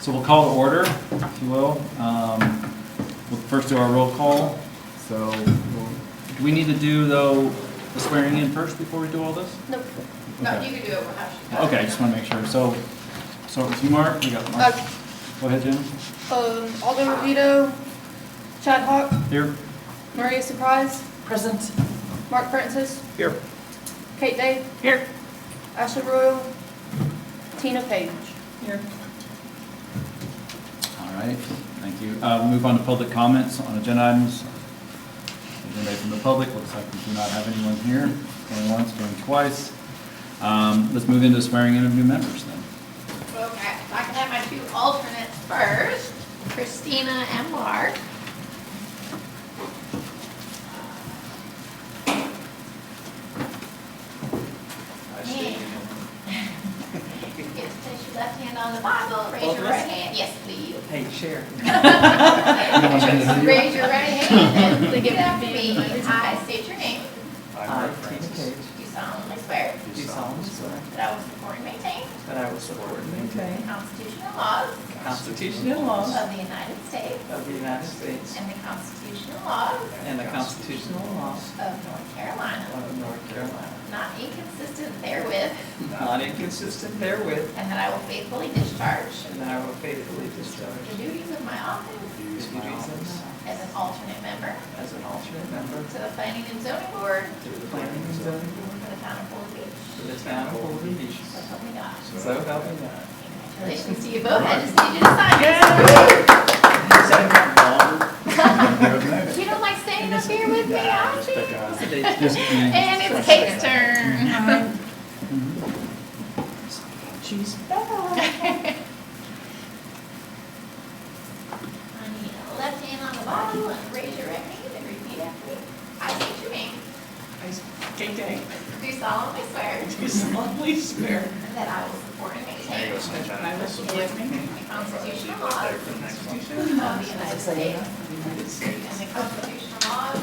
So we'll call to order, if you will. We'll first do our roll call. So do we need to do, though, the swearing in first before we do all this? Nope. No, Okay. you can do it how she does. Okay, I just want to make sure. So start with you, Mark. We got Mark. Go ahead, Jim. Aldo Revito, Chad Hawk, Here. Maria Surprise, Present. Mark Francis, Here. Kate Day, Here. Ashley Royal, Tina Page. Here. All right, thank you. We'll move on to public comments on agenda items. Anybody from the public? Looks like we do not have anyone here. Going once, going twice. Let's move into swearing in of new members then. Okay, if I can have my two alternates first, Christina and Mark. Yes, place your left hand on the Bible, raise Both your of us? right hand. Yes, please. Hey, share. Raise your right hand and repeat after me. I state your name. I, Tina Page, Do solemnly swear do solemnly swear that I will support and maintain that I will support and the maintain Constitution and laws the Constitution and laws of the United States of the United States and the Constitution and laws and the constitutional laws of North Carolina, of North Carolina, not inconsistent therewith, not inconsistent therewith, and that I will faithfully discharge and that I will faithfully discharge the duties of my office the duties as an alternate member as an alternate member to the Planning and Zoning Board to the Planning and Zoning Board for the town of Holden Beach. for the town of Holden Beach. So help me God. So help me God. Congratulations to you both. I just need you to sign this. You don't like staying up here with me, Archie? Just, And it's Kate's turn. She's I need a left hand on the Bible and raise your right hand and repeat after me. I state your name. Kate Day, Do solemnly swear do solemnly swear that I will support and maintain that I will support and maintain the constitutional laws of the Constitution the United States of the United States and the constitutional laws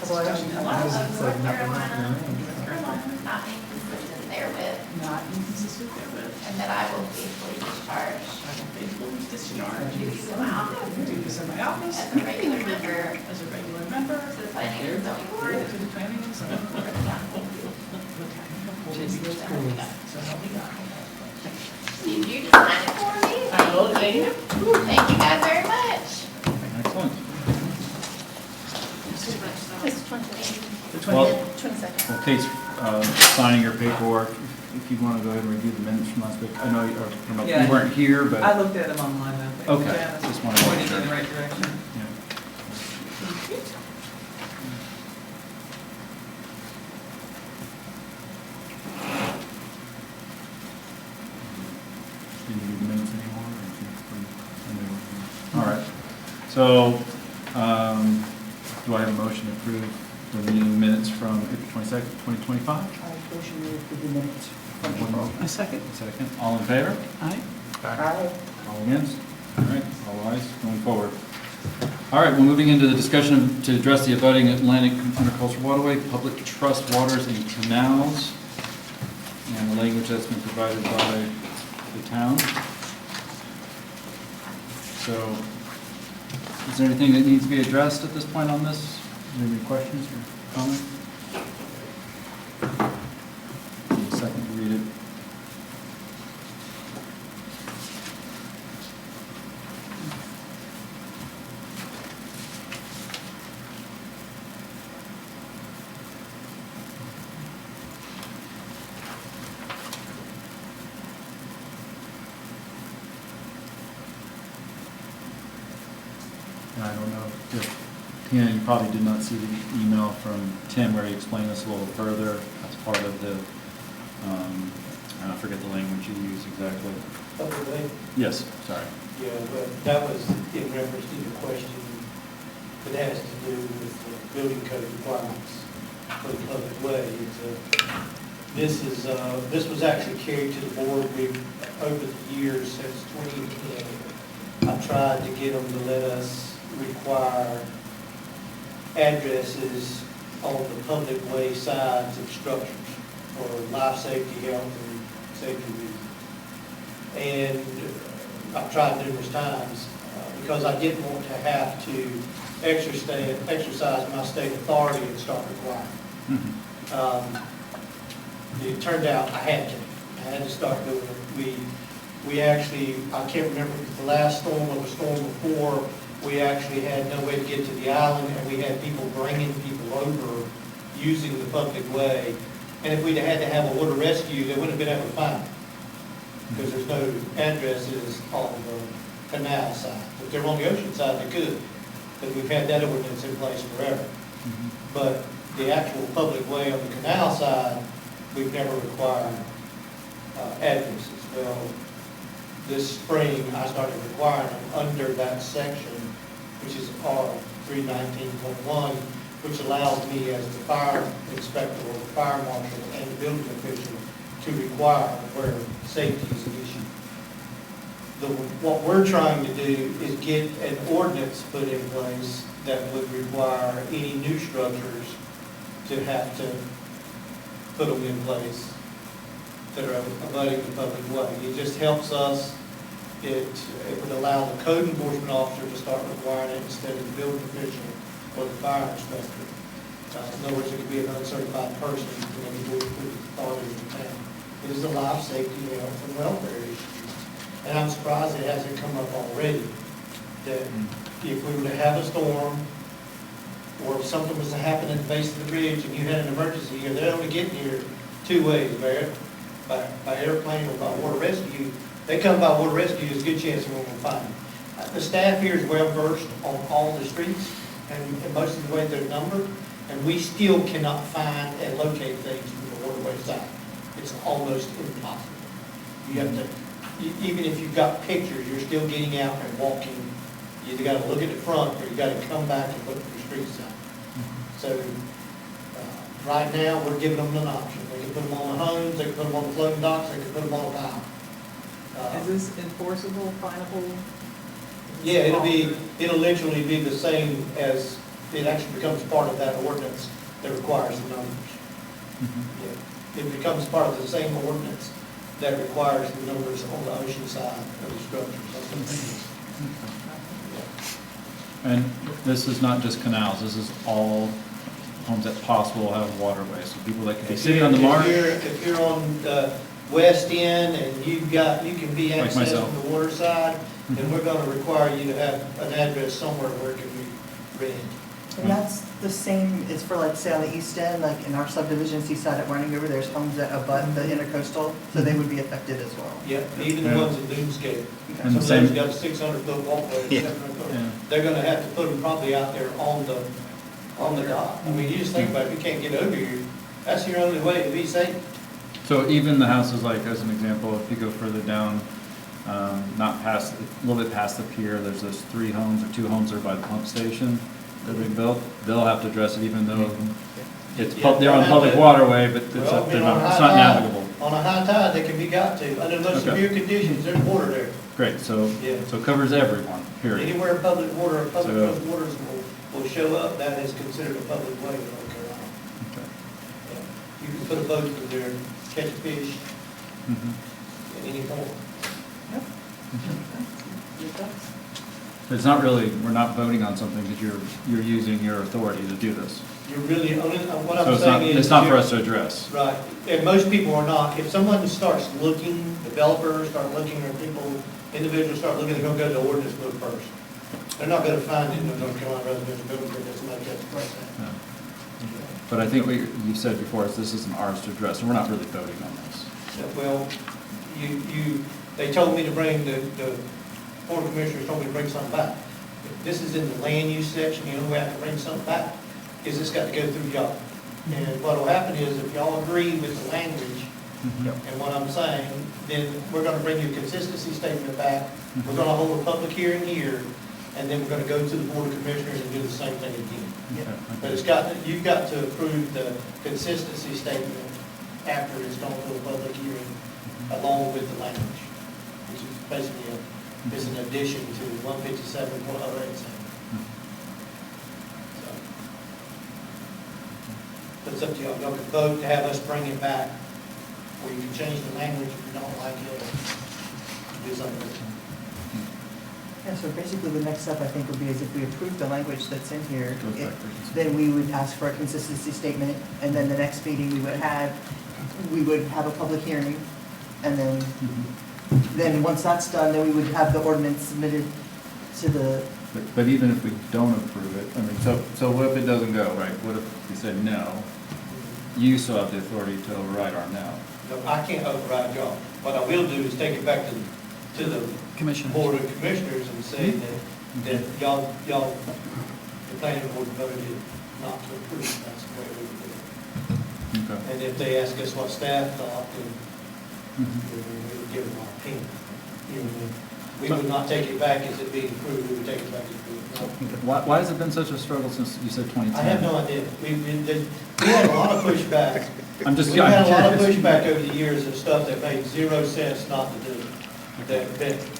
constitutional laws of of North Carolina, North Carolina, not inconsistent therewith, not inconsistent therewith, and that I will faithfully discharge I will faithfully discharge the duties of my office the duties of my office as a regular member as a regular member to the Planning and Zoning Board to the Planning and Zoning for Board the town of Holden Beach. So help me God. So help me God. Need you to sign it for me? I will, thank you. Thank you guys very much. excellent. It's 20. Well, 22nd. well, Kate's signing your paperwork. If you want to go ahead and review the minutes from last week. I know Yeah. you weren't here, I but looked at them online, I think. Okay, Yeah, just wanted to make pointed sure. in the right direction. yeah. Do you need the minutes anymore? Or is it from- All right. So, do I have a motion to approve the meeting minutes from April 22nd, 2025? I motion to approve the minutes. A second. Second. All in favor? Aye. Aye. All against? All right, all ayes, going forward. All right, we're moving into the discussion to address the abutting Atlantic Intercoastal Waterway, public trust waters and canals, and the language that's been provided by the town. So, is there anything that needs to be addressed at this point on this? Any questions or comments? Need a second to read it. And I don't know if, Tina, you probably did not see the email from Tim where he explained this a little further as part of the, I forget the language you use exactly. Public way, Yes, sorry. yeah, but that was in reference to the question that has to do with the building code requirements for the public way. This was actually carried to the board. We've, over the years, since 2010, I've tried to get them to let us require addresses on the public way sides of structures for life safety, health, and safety reasons. And I've tried numerous times, because I didn't want to have to exercise my state authority and start requiring. It turned out I had to start doing it. We actually, I can't remember, if it was the last storm or the storm before, we actually had no way to get to the island, and we had people bringing people over using the public way. And if we'd had to have a water rescue, they wouldn't have been able to find it, because there's no addresses on the canal side. If they're on the ocean side, they could, because we've had that ordinance in place forever. But the actual public way on the canal side, we've never required addresses. Well, this spring, I started requiring them under that section, which is R 319.1, which allows me as the fire inspector or the fire marshal and the building official to require where safety is an issue. What we're trying to do is get an ordinance put in place that would require any new structures to have to put them in place that are abutting the public way. It just helps us. It would allow the code enforcement officer to start requiring it instead of the building official or the fire inspector. In other words, it could be an uncertified person in any board with authority in the town. It is a life safety, health, and welfare issue. And I'm surprised it hasn't come up already, that if we were to have a storm, or if something was to happen at the base of the bridge and you had an emergency here, they're only getting here two ways, Barrett, by airplane or by water rescue. They come by water rescue, there's a good chance they won't find them. The staff here is well versed on all the streets and most of the way they're numbered, and we still cannot find and locate things from the waterway side. It's almost impossible. You have to, even if you've got pictures, you're still getting out and walking. You either got to look at the front or you got to come back and look at the street side. So right now, we're giving them an option. They can put them on the homes, they can put them on the floating docks, they can put them on a pile. Is this enforceable, finable? Yeah, it'll literally be the same as, it actually becomes part of that ordinance that requires the numbers. Yeah. It becomes part of the same ordinance that requires the numbers on the ocean side of the structures. That's what it is. And this is not just canals, this is all homes that possible have waterways, so people that could be sitting on the marsh. If you're on the west end and you can be Like accessing myself. the water side, then we're gonna require you to have an address somewhere where it can be read. And that's the same, it's for like, say on the east end, like in our subdivision, seaside at Running River, there's homes that abut the intercoastal, so they would be affected as well. Yeah, even the Yeah. ones in Doomscape. And Some the of same- those got a 600-foot walkway, Yeah. 700 foot. Yeah. They're gonna have to put them probably out there on the dock. I mean, you just think about it, if you can't get over here, that's your only way to be safe. So even the houses, like as an example, if you go further down, not past, a little bit past the pier, there's those 3 homes or 2 homes there by the pump station that we built, they'll have to address it even though it's, Yeah, they're on public waterway, but it's Well, they're you know, not, it's high not tide- navigable. On a high tide, they can be got to. Under those Okay. severe conditions, there's water there. Great, so, Yeah. so it covers everyone, period. Anywhere public water or public So- trust waters will show up, that is considered a public way in North Carolina. Okay. Yeah. You can put a boat through there, catch a fish Mhm. at any point. It's not really, we're not voting on something because you're using your authority to do this. You're really, what So I'm it's not, saying is. it's not for you're- us to address. Right, and most people are not. If someone starts looking, developers start looking, or individuals start looking, they're gonna go to the ordinance book first. They're not gonna find it in the North Carolina residential building code, that's not that right now. Yeah. But I think what you said before is this isn't ours to address, and we're not really voting on this. Well, they told me to bring, the board of commissioners told me to bring something back. If this is in the land use section, you know, we have to bring something back, is it's got to go through y'all. And what will happen is, if y'all agree with the language and what I'm saying, then we're gonna bring you a consistency statement back. We're gonna hold a public hearing here, and then we're gonna go to the board of commissioners and do the same thing again. But you've got to approve the consistency statement after it's gone to a public hearing, along with the language, which is basically is an addition to 157.08. But it's up to y'all. Y'all can vote to have us bring it back, or you can change the language if you don't like it, or do something different. Yeah, so basically the next step I think would be is if we approve the language that's in here, Goes back to- then we would ask for a consistency statement, and then the next meeting we would have a public hearing, and then once that's done, then we would have the ordinance submitted to the, But even if we don't approve it, I mean, so what if it doesn't go, right? What if we said no? You still have the authority to override our no. No, I can't override y'all. What I will do is take it back to the Commissioner. Board of Commissioners and say that y'all, the planning board voted not to approve. That's the way we would do it. Okay. And if they ask us what staff thought, then Mhm. we would give them our opinion. We would not take it back as it being approved, we would take it back as being not. Why has it been such a struggle since you said 2010? I have no idea. We had a lot of pushback. I'm just, We've had a lot of curious. pushback over the years of stuff that made zero sense not to do.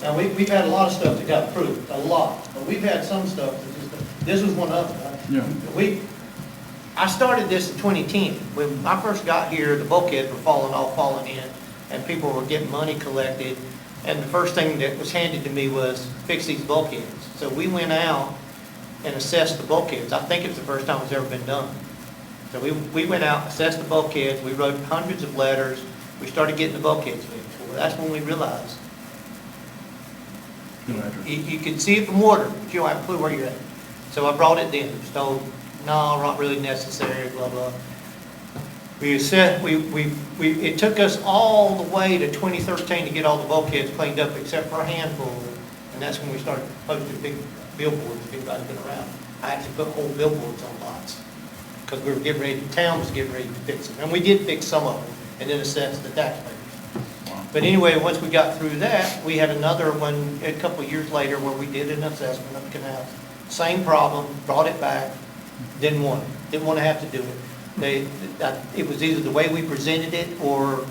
Now, we've had a lot of stuff that got approved, a lot, but we've had some stuff that just, this was one of them. Yeah. I started this in 2010. When I first got here, the bulkheads were falling in, and people were getting money collected, and the first thing that was handed to me was, fix these bulkheads. So we went out and assessed the bulkheads. I think it's the first time it's ever been done. So we went out, assessed the bulkheads, we wrote hundreds of letters, we started getting the bulkheads fixed. Well, that's when we realized, Good address. you can see it from water, but you don't have a clue where you're at. So I brought it in, was told, no, not really necessary, blah, blah. It took us all the way to 2013 to get all the bulkheads cleaned up except for a handful, and that's when we started posting big billboards, if anybody's been around. I actually put whole billboards on lots, because we were getting ready, the town was getting ready to fix them, and we did fix some of them, and then assess the taxpayers. But anyway, once we got through that, we had another one a couple of years later where we did an assessment of the canals. Same problem, brought it back, didn't want to have to do it. It was either the way we presented it or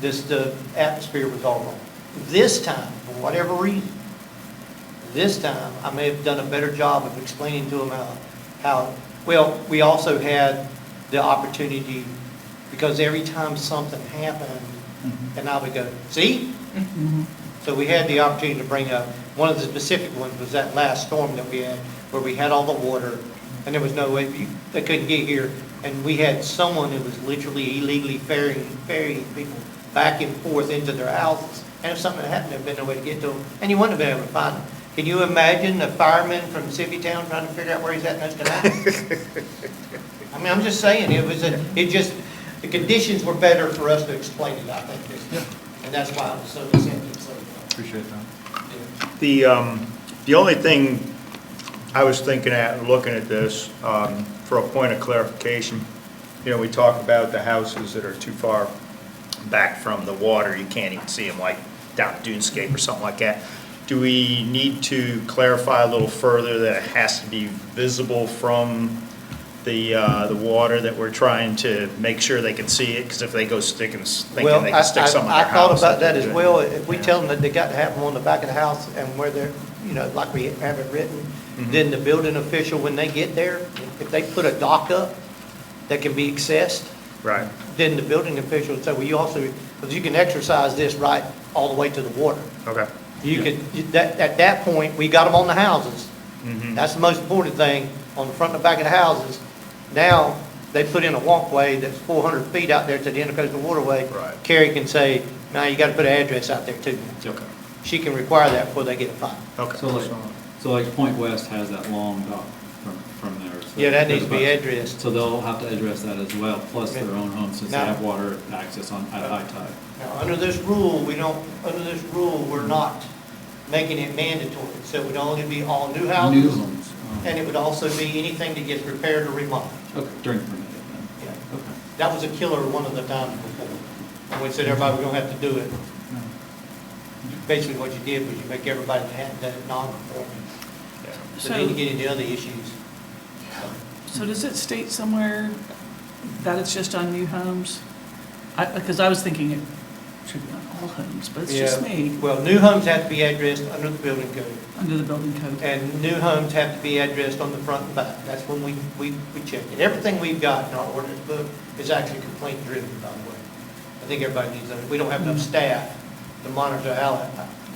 the atmosphere was all wrong. This time, for whatever reason, this time I may have done a better job of explaining to them how well, we also had the opportunity, because every time something happened, and I would go, see? So we had the opportunity to bring up, one of the specific ones was that last storm that we had, where we had all the water, and there was no way, they couldn't get here, and we had someone who was literally illegally ferrying people back and forth into their houses, and if something had happened, there'd been no way to get to them, and you wouldn't have been able to find them. Can you imagine a fireman from Mississippi Town trying to figure out where he's at in those canals? I mean, I'm just saying, the conditions were better for us to explain it, I think, and that's why it was so simple. So, Appreciate that. yeah. The only thing I was thinking at, looking at this, for a point of clarification, we talk about the houses that are too far back from the water, you can't even see them, like down Dunescape or something like that. Do we need to clarify a little further that it has to be visible from the water, that we're trying to make sure they can see it? Because if they go thinking they can stick something in their house. I thought about that as well. If we tell them that they got to have them on the back of the house and where they're, like we have it written, then the building official, when they get there, if they put a dock up that can be accessed, Right. then the building official would say, well, you also, because you can exercise this right all the way to the water. Okay. At that point, we got them on the houses. Mhm. That's the most important thing, on the front and the back of the houses. Now, they put in a walkway that's 400 feet out there to the intercoastal waterway. Right. Carrie can say, now you got to put an address out there too. Okay. She can require that before they get a fine. Okay. So like Point West has that long dock from there. So Yeah, that needs to be there's addressed. So they'll have to address that as well, plus their own homes, since they Now- have water access at high tide. Now, under this rule, we're not making it mandatory. So it would only be all new houses. New homes. And it would also be anything that gets repaired or remodeled. Okay, during permitted then. Yeah. Okay. That was a killer one of the times before. And we said everybody was gonna have to do it. Basically what you did was you make everybody that hadn't done it non-conforming. So then you get into other issues. So does it state somewhere that it's just on new homes? Because I was thinking it should be on all homes, but it's just Yeah. me, Well, new homes have to be addressed under the building code. under the building code. And new homes have to be addressed on the front and back. That's when we check it. Everything we've got in our ordinance book is actually complaint driven, by the way. I think everybody needs that. We don't have enough staff to monitor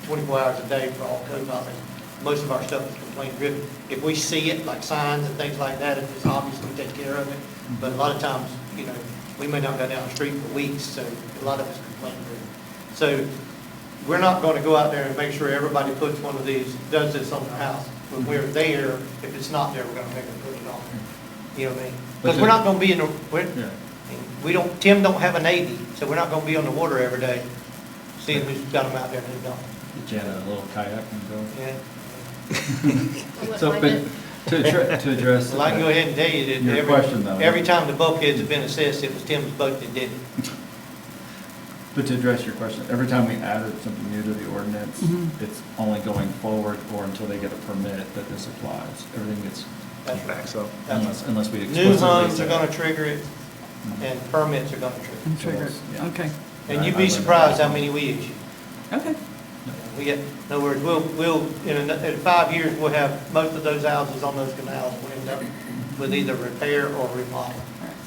24 hours a day for all code violations. most of our stuff is complaint driven. If we see it, like signs and things like that, if it's obvious, we take care of it. But a lot of times, you know, we may not go down the street for weeks, so a lot of it's complaint driven. So we're not going to go out there and make sure everybody puts one of these, does this on their house. When we're there, if it's not there, we're going to make them put it on there. You know what I mean? Because we're not going to be in the, Yeah. we don't, Tim don't have a Navy, so we're not going to be on the water every day, seeing who's got them out there and who don't. Get Janet a little kayak and go. Yeah. I wouldn't So, mind but it. to address. Well, I can go ahead and tell you that Your question, though. every time the bulkheads have been assessed, it was Tim's boat that did it. But to address your question, every time we added something new to the ordinance, Mhm. it's only going forward or until they get a permit that this applies. Everything gets, That's right. Back so. unless we New explicitly homes say. are gonna trigger it, and permits are gonna trigger And trigger, Yeah. okay, it. And you'd be surprised how many we issue. okay. We get, in other words, we'll, in 5 years, we'll have most of those houses on those canals will end up with either repair or remodel.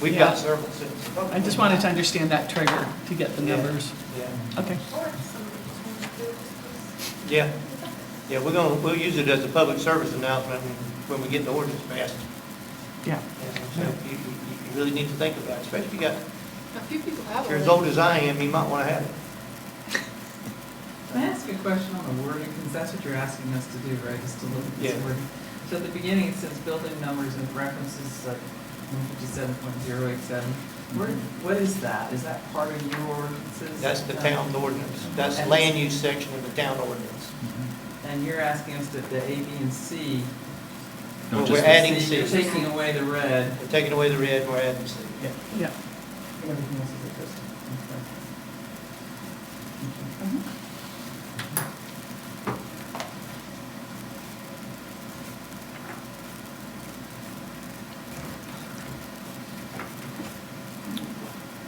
We've Yeah. got several since. I just wanted to understand that trigger to get the Yeah. numbers. Yeah, Okay, yeah, yeah, we'll use it as a public service announcement when we get the ordinance passed. yeah. And so you really need to think about it, especially if you got, A few people have if you're as them. old as I am, you might want to have it. Can I ask a question on the wording, because that's what you're asking us to do, right, is to look at this Yeah. wording? So at the beginning, it says building numbers and references like 157.087. What is that? Is that part of your ordinances? That's the town's ordinance. That's the land use section of the town ordinance. Mhm. And you're asking us to, the A, B, and C. No, Well, just we're the- adding You're C. taking away the red. We're taking away the red, we're adding C. Yeah, Yeah. everything else is existing.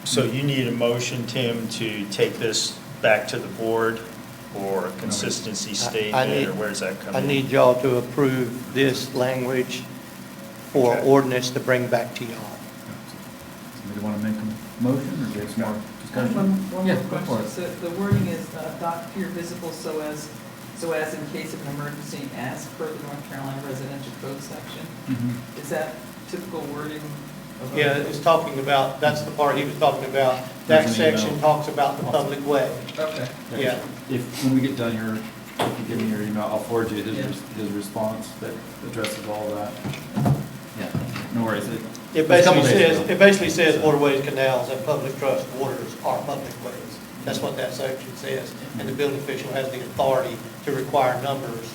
So you need a motion, Tim, to take this back to the board or a consistency I statement, need- or where's that coming? I need y'all to approve this language for Okay. ordinance to bring back to y'all. Somebody want to make a motion or get some more discussion? One Yeah, more go for question. it. So the wording is dock pier visible so as in case of an emergency as per the North Carolina residential code section. Mhm. Is that typical wording of? Yeah, it's talking about, that's the part he was talking about. That There's an email. section talks about the public way. Okay. Yeah. If, when we get done here, if you give me your email, I'll forward you Yeah. his response that addresses all that. Yeah, no worries. It was a couple basically days says, ago. it basically says waterways, canals, and public trust waters are public ways. That's what that section says, and the building official has the authority to require numbers,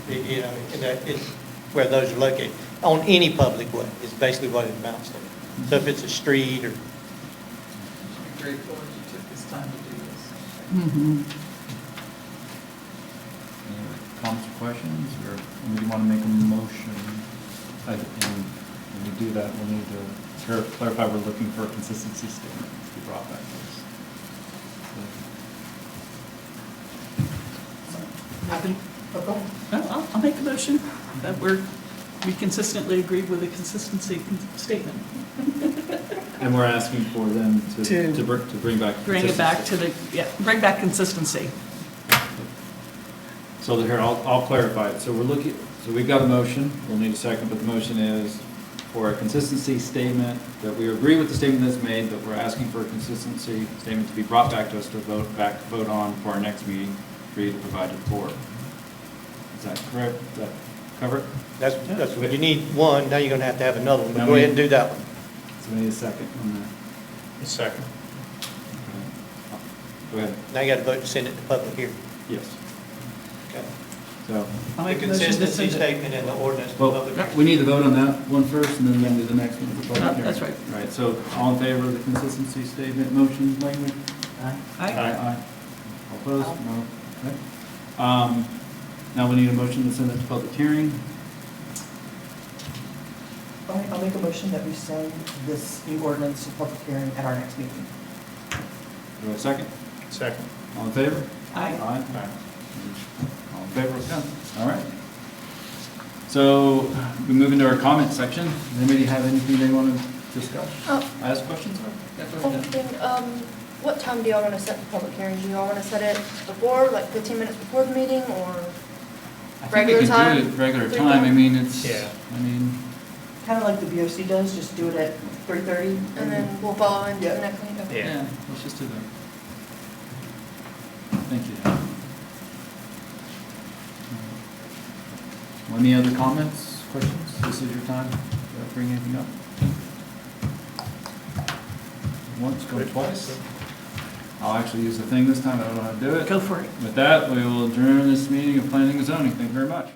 you know, and that it's where those are located. On any public way is basically what it amounts to. So if it's a street or, Grateful that you took this time to do this. Mhm. Any other comments or questions, or do you want to make a motion? And when you do that, we'll need to clarify we're looking for a consistency statement to be brought back to us. I think, Okay. I'll make a motion that we consistently agree with the consistency statement. And we're asking for them To- to bring back. Bring it back to consistency. bring back consistency. So here, I'll clarify it. So we're looking, so we've got a motion, we'll need a second, but the motion is for a consistency statement, that we agree with the statement that's made, but we're asking for a consistency statement to be brought back to us to vote on for our next meeting, for you to provide to the board. Is that correct? Does that cover it? that's what you need one, now you're gonna have to have another one, but Now go we- ahead and do that one. So we need a second on that. A second. Okay. Go ahead. Now you gotta vote to send it to public hearing. Yes. Okay. So, I'll The make a motion to consistency send it. statement and the ordinance to well, public hearing. we need to vote on that one first, and then do the next one. for public hearing. That's right. Right, so all in favor of the consistency statement, motion, language? Aye. Aye. All opposed? No. Okay. Now we need a motion to send it to public hearing. All right, I'll make a motion that we send this new ordinance to public hearing at our next meeting. Do I have a second? Second. All in favor? Aye. Aye. All in favor? Okay. All right. So we move into our comment section. Does anybody have anything they want to discuss? Ask questions? One thing, what time do y'all want to set the public hearing? Do y'all want to set it before, like 15 minutes before the meeting, or? I think Regular we could time? do it regular 3:30? time, I mean, it's, Yeah. I mean, Kind of like the BOC does, just do it at 3:30. And then we'll follow into Yeah. the next meeting. Okay. Yeah. yeah, let's just do that. Thank you. Dan. Any other comments, questions? This is your time, bring anything up? Once, go twice. I'll actually use the thing this time, I don't know how to do it. Go for it. With that, we will adjourn this meeting of planning and zoning. Thank you very much.